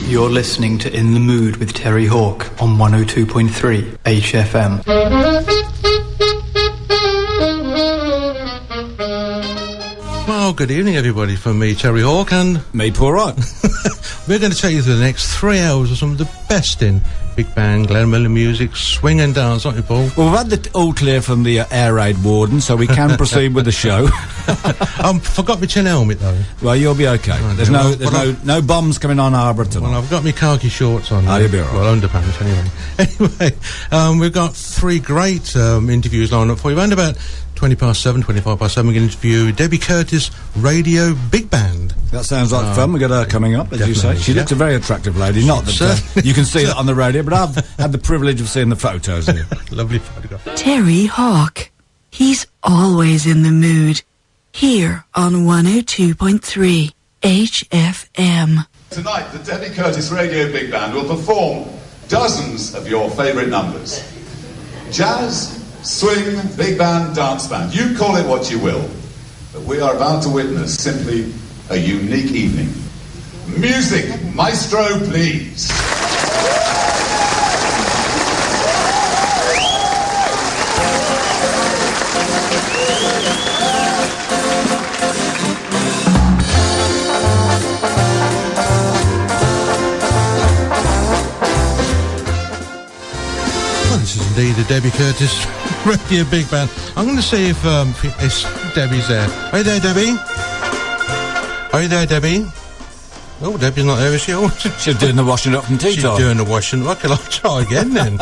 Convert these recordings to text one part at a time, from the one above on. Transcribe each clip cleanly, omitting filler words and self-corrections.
You're listening to In the Mood with Terry Hawke on 102.3 HFM. Well, good evening, everybody, from me, Terry Hawke, and me, Paul Wright. We're going to take you through the next 3 hours of some of the best in big band, Glenn Miller music, swing and dance, aren't you, Paul? Well, we've had the all clear from the air raid warden, so we can proceed with the show. Forgot my tin helmet, though. Well, you'll be okay. There's no bombs coming on Harbour tonight. Well, I've got my khaki shorts on. Oh, you'll be all right. Well, underpants, anyway. Anyway, we've got 3 great interviews lined up for you. Around about 25 past 7, we're going to interview Debbie Curtis Radio Big Band. That sounds like fun. We've got her coming up, as you say. She looks a very attractive lady. Not that you can see that on the radio, but I've had the privilege of seeing the photos here. Lovely photograph. Terry Hawke. He's always in the mood. Here on 102.3 HFM. Tonight, the Debbie Curtis Radio Big Band will perform dozens of your favourite numbers. Jazz, swing, big band, dance band. You call it what you will. But we are about to witness simply a unique evening. Music, maestro, please. The Debbie Curtis Radio Big Band. I'm going to see if Debbie's there. Are you there, Debbie? Are you there, Debbie? Oh, Debbie's not there, is she? Oh, she's doing the washing up from tea time. She's doing the washing up. Okay, I'll try again then.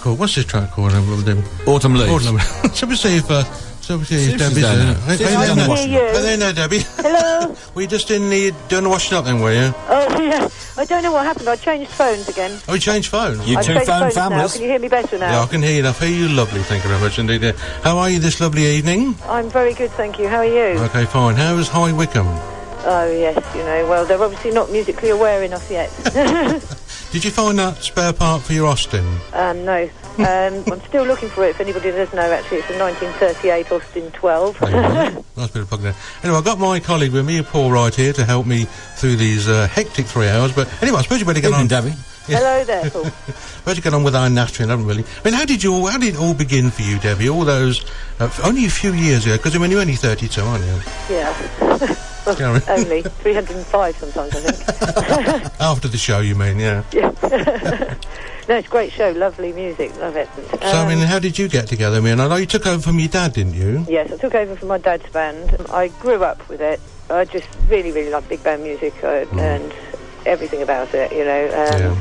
What's this track called? Autumn Leaves. Shall we see if Debbie's there? I there now, Debbie. Hello. Were you just doing the washing up then, were you? Oh, yeah. I don't know what happened. I changed phones again. Oh, you changed phones? You two phone families. Now. Can you hear me better now? Yeah, I can hear you. I hear you lovely. Thank you very much indeed. How are you this lovely evening? I'm very good, thank you. How are you? Okay, fine. How is High Wycombe? Oh, yes, well, they're obviously not musically aware enough yet. Did you find that spare part for your Austin? No. I'm still looking for it, if anybody does know, actually. It's a 1938 Austin 12. Nice bit of plug there. Anyway, I've got my colleague with me, Paul Wright, here to help me through these hectic 3 hours. But anyway, I suppose you better get on. Debbie. Yeah. Hello there, Paul. Better get on with our nattering, haven't we? Really? I mean, how did it all begin for you, Debbie? All those, only a few years ago, because I mean, you're only 32, aren't you? Yeah. Well, only 305 sometimes, I think. After the show, you mean? Yeah. Yeah. No, it's a great show, lovely music, love it. So, I mean, how did you get together? I mean, I know you took over from your dad, didn't you? Yes, I took over from my dad's band. I grew up with it. I just really, really like big band music and everything about it, Yeah.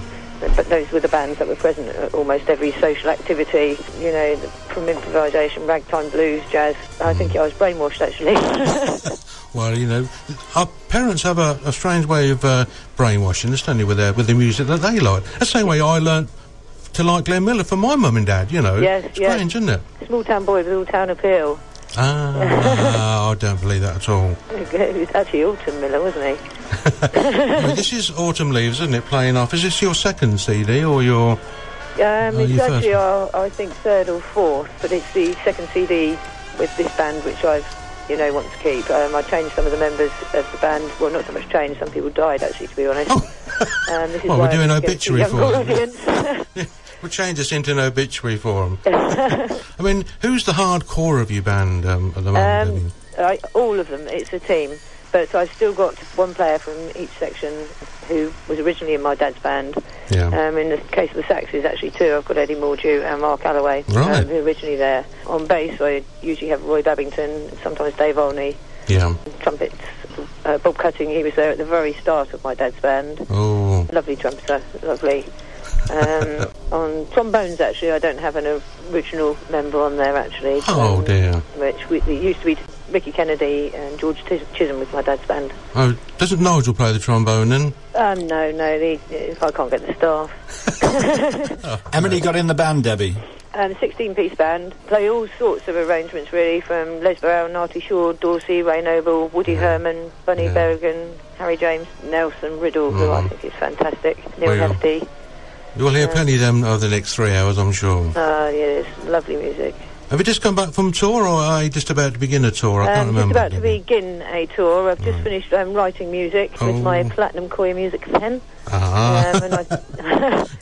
But those were the bands that were present at almost every social activity, from improvisation, ragtime, blues, jazz. I think I was brainwashed, actually. Well, our parents have a strange way of brainwashing us, don't they, with the music that they like. That's the same way I learnt to like Glenn Miller from my mum and dad, Yes, strange, isn't it? Small town boy with all town appeal. I don't believe that at all. It was actually Autumn Miller, wasn't he? Well, this is Autumn Leaves, isn't it, playing off? Is this your second CD or your... it's actually our, I think, third or fourth, but it's the second CD with this band which I've, want to keep. I changed some of the members of the band. Well, not so much changed, some people died, actually, to be honest. This is well, we're doing obituary for them. Yeah, we'll change this into an obituary for them. I mean, who's the hardcore of your band at the moment? All of them. It's a team. But I've still got one player from each section who was originally in my dad's band. Yeah. In the case of the saxes, actually two. I've got Eddie Mordew and Mark Alloway, who are originally there. On bass, I usually have Roy Babington, sometimes Dave Olney. Yeah. Trumpets, Bob Cutting, he was there at the very start of my dad's band. Oh. Lovely trumpeter, lovely. On trombones, actually, I don't have an original member on there, actually. Oh, dear. Which it used to be Ricky Kennedy and George Chisholm with my dad's band. Oh, doesn't Nigel play the trombone then? No, I can't get the staff. How many got in the band, Debbie? 16-piece band. Play all sorts of arrangements, really, from Les Brown, Artie Shaw, Dorsey, Ray Noble, Woody Herman, Bunny Berrigan, Harry James, Nelson Riddle, who I think is fantastic, Neil Hefti. You'll hear plenty of them over the next 3 hours, I'm sure. Yeah, it's lovely music. Have you just come back from tour, or are you just about to begin a tour? I can't remember. Just about to begin a tour. I've just finished writing music with my platinum Koya music pen.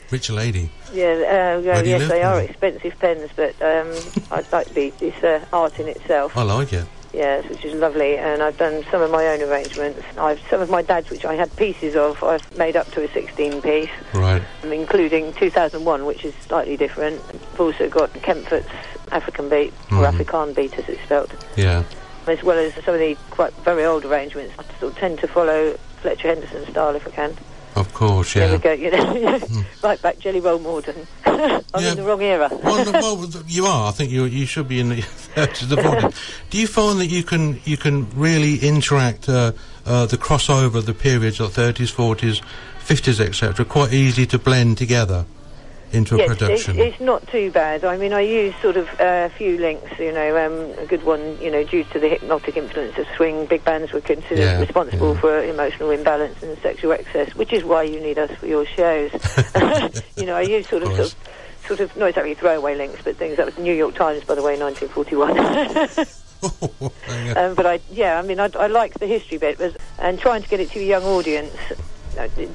Rich lady. Yeah, yes, they are expensive pens, but I'd like it's art in itself. I like it. Yes, which is lovely, and I've done some of my own arrangements. Some of my dad's, which I had pieces of, I've made up to a 16-piece. Right. Including 2001, which is slightly different. I've also got Kempfert's African beat, or Afrikaan beat as it's spelled. Yeah. As well as some of the quite very old arrangements. I sort of tend to follow Fletcher Henderson style if I can. Of course, yeah. There we go, right back, Jelly Roll Morden. I'm in the wrong era. well, you are. I think you should be in the 30s, the 40s. Do you find that you can really interact the crossover, the periods of 30s, 40s, 50s, etc., quite easily to blend together into a production? It's not too bad. I mean, I use sort of a few links, a good one, due to the hypnotic influence of swing, big bands were considered responsible for emotional imbalance and sexual excess, which is why you need us for your shows. I use sort of not exactly throwaway links, but things that was the New York Times, by the way, 1941. But I like the history bit, and trying to get it to a young audience.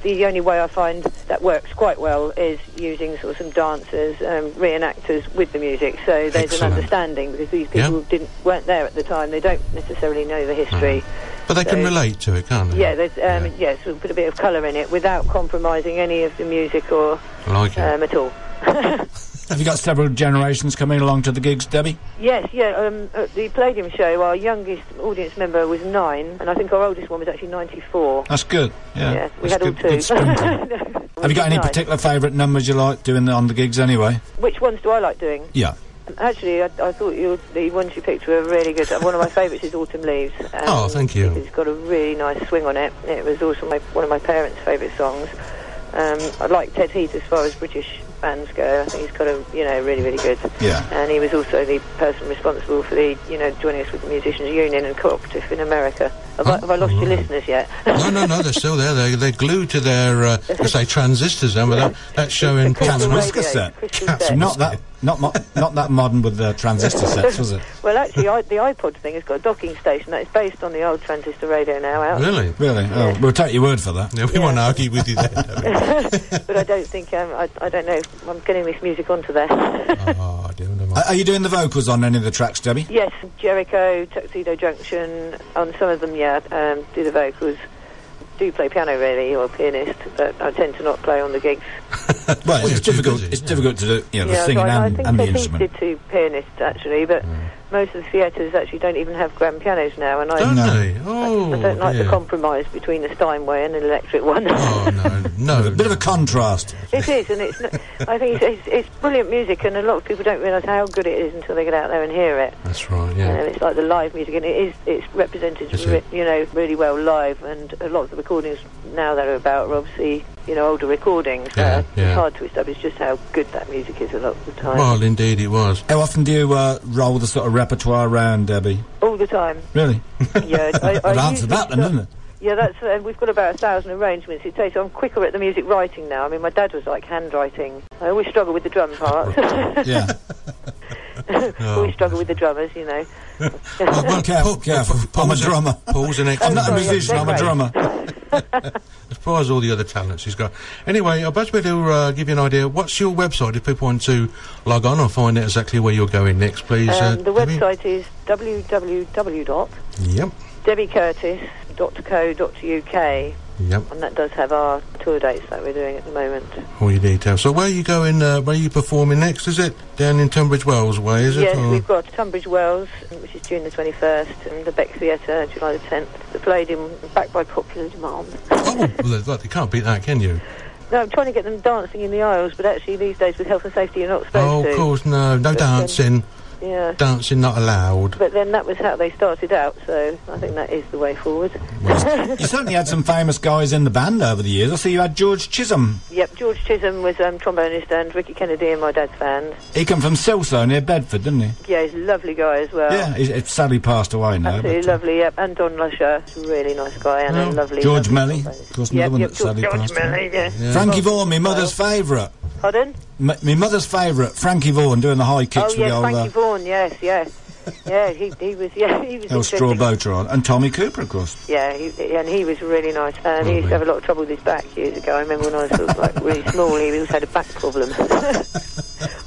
The only way I find that works quite well is using sort of some dancers, reenactors with the music. So there's an understanding, because these people weren't there at the time. They don't necessarily know the history. But they can relate to it, can't they? Yeah, there's so put a bit of colour in it without compromising any of the music or at all. Have you got several generations coming along to the gigs, Debbie? Yes, at the Palladium show, our youngest audience member was 9, and I think our oldest one was actually 94. That's good, yeah. We had all 2. Have you got any particular favourite numbers you like doing on the gigs anyway? Which ones do I like doing? Yeah. Actually, I thought the ones you picked were really good. One of my favourites is Autumn Leaves. Thank you. It's got a really nice swing on it. It was also one of my parents' favourite songs. I like Ted Heath as far as British bands go. I think he's got a really, really good. Yeah. And he was also the person responsible for the joining us with the Musicians Union and Cooperative in America. Have I lost your listeners yet? No, they're still there. They're glued to their transistors then with that showing transistor set. Not that modern with the transistor sets, was it? Well, actually, the iPod thing has got a docking station that is based on the old transistor radio now out. Really? Yeah. Oh, we'll take your word for that. Yeah, we won't argue with you there. But I don't think I don't know if I'm getting this music onto there. Are you doing the vocals on any of the tracks, Debbie? Yes, Jericho, Tuxedo Junction, on some of them, do the vocals. Do play piano really, or pianist, but I tend to not play on the gigs. Well, it's difficult. It's difficult to do, the singing and the instrument. I think did 2 pianists actually, but most of the theatres actually don't even have grand pianos now, and I don't like the compromise between a Steinway and an electric one. No, a bit of a contrast. It is, and I think it's brilliant music, and a lot of people don't realise how good it is until they get out there and hear it. That's right. Yeah, it's like the live music, and it's represented really well live, and a lot of the recordings now that are about are obviously older recordings. It's hard to establish just how good that music is a lot of the time. Well, indeed it was. How often do you roll the sort of repertoire around, Debbie? All the time. Really? Yeah. I'd answer that then, isn't it? Yeah, that's we've got about 1,000 arrangements. I'm quicker at the music writing now. I mean, my dad was like handwriting. I always struggle with the drum part. Yeah. Always struggle with the drummers, Well, careful. I'm a drummer. Paul's an I'm not a musician, I'm a drummer. As far as all the other talents he's got. Anyway, I'd better to give you an idea. What's your website if people want to log on or find out exactly where you're going next, please? The website is www.debbiecurtis.co.uk. Yep. And that does have our tour dates that we're doing at the moment. All your details. So where are you going, where are you performing next? Is it down in Tunbridge Wells way, is it? Yes, we've got Tunbridge Wells, which is June the 21st, and the Beck Theatre, July the 10th. The Palladium, backed by popular demand. Oh, well, you can't beat that, can you? No, I'm trying to get them dancing in the aisles, but actually these days with health and safety you're not supposed to. Oh, of course, no dancing. Yeah. Dancing not allowed. But then that was how they started out, so I think that is the way forward. Well, you certainly had some famous guys in the band over the years. I see you had George Chisholm. Yep, George Chisholm was trombonist, and Ricky Kennedy in my dad's band. He come from Silsoe near Bedford, didn't he? Yeah, he's a lovely guy as well. Yeah, he's sadly passed away now. Absolutely lovely, yep. And Don Lusher, really nice guy, and a lovely... George Melly, of course, another one that sadly passed away. Yeah. Frankie Vaughan, my mother's favourite. Pardon? My mother's favourite, Frankie Vaughan, doing the high kicks with the old... Frankie Vaughan, yes. Yeah, he was old straw boater on. And Tommy Cooper, of course. Yeah, he was really nice. He used to have a lot of trouble with his back years ago. I remember when I was sort of, like, really small, he always had a back problem. I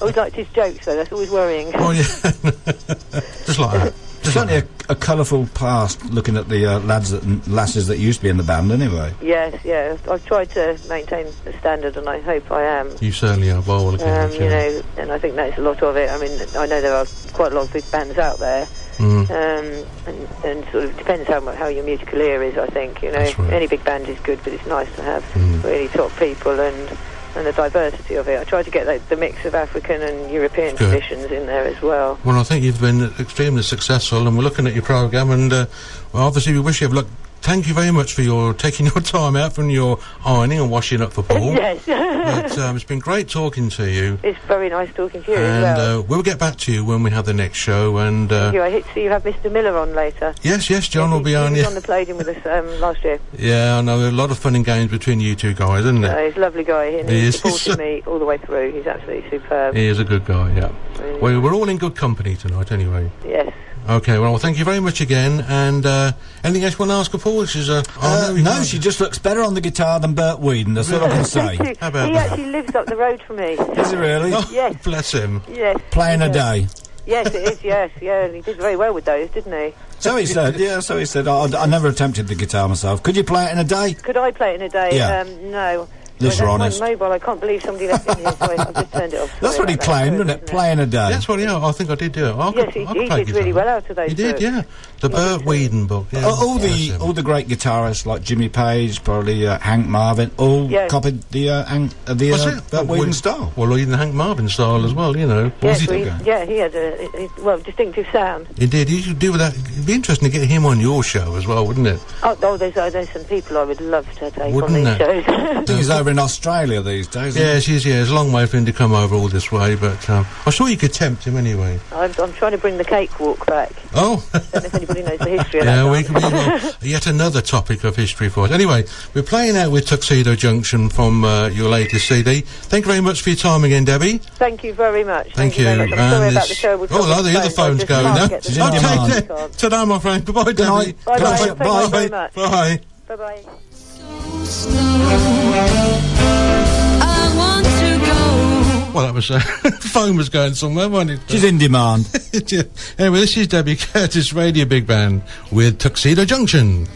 always liked his jokes, though. That's always worrying. Oh, yeah. Just like that. Certainly a colourful past looking at the lads and lasses that used to be in the band anyway. Yes, yeah. I've tried to maintain the standard and I hope I am. You certainly are, well, again, you know, and I think that's a lot of it. I mean, I know there are quite a lot of big bands out there. And sort of depends how your musical ear is, I think. You know, right. Any big band is good, but it's nice to have really top people and the diversity of it. I try to get the mix of African and European traditions in there as well. Well, I think you've been extremely successful, and we're looking at your programme, and well, obviously we wish you luck. Thank you very much for taking your time out from your ironing and washing up for Paul. Yes. But, it's been great talking to you. It's very nice talking to you and, as well. We'll get back to you when we have the next show. And thank you. I hit to see you have Mr. Miller on later. Yes, John will be on. He was on the palladium with us last year. Yeah, I know. A lot of fun and games between you two guys, isn't it? He's a lovely guy, and he supported me all the way through. He's absolutely superb. He is a good guy, yeah. Well, we're all in good company tonight, anyway. Yes. Okay, well, thank you very much again, and anything else you want to ask of Paul? No, she just looks better on the guitar than Bert Whedon, that's all I can say. How about he actually lives up the road from me. Is he really? Oh, yes. Bless him. Yes. Playing a day. Yes, it is, yes, yeah, and he did very well with those, didn't he? So he said, I never attempted the guitar myself. Could you play it in a day? Could I play it in a day? Yeah. No. Liz, you're honest. Mobile, I can't believe somebody left it in here, so I've just turned it off. That's what he claimed, wasn't it? Playing a day. That's what, I think I did do it. Yes, he did really well out of those. He did, yeah. The Bert Whedon book. Yeah. All the great guitarists like Jimmy Page, probably Hank Marvin, all copied the Bert Whedon style. Well, even Hank Marvin style as well, you know. Yes, he had a distinctive sound. He did. You should do with that. It'd be interesting to get him on your show as well, wouldn't it? Oh, there's some people I would love to take on these shows. He's over in Australia these days. Yes, it's a long way for him to come over all this way, but I'm sure you could tempt him anyway. I'm trying to bring the cakewalk back. Oh. I don't know if anybody knows the history of that. Yeah, we will. Yet another topic of history for us. Anyway, we're playing out with Tuxedo Junction from your latest CD. Thank you very much for your time again, Debbie. Thank you very much. Thank you. I'm sorry about the show. The other phone's going now. Okay, ta-da, my friend. Goodbye, Debbie. Bye-bye. Thank you very much. Bye. Bye-bye. Well, that was the phone was going somewhere, wasn't it? She's in demand. Anyway, this is Debbie Curtis Radio Big Band with Tuxedo Junction.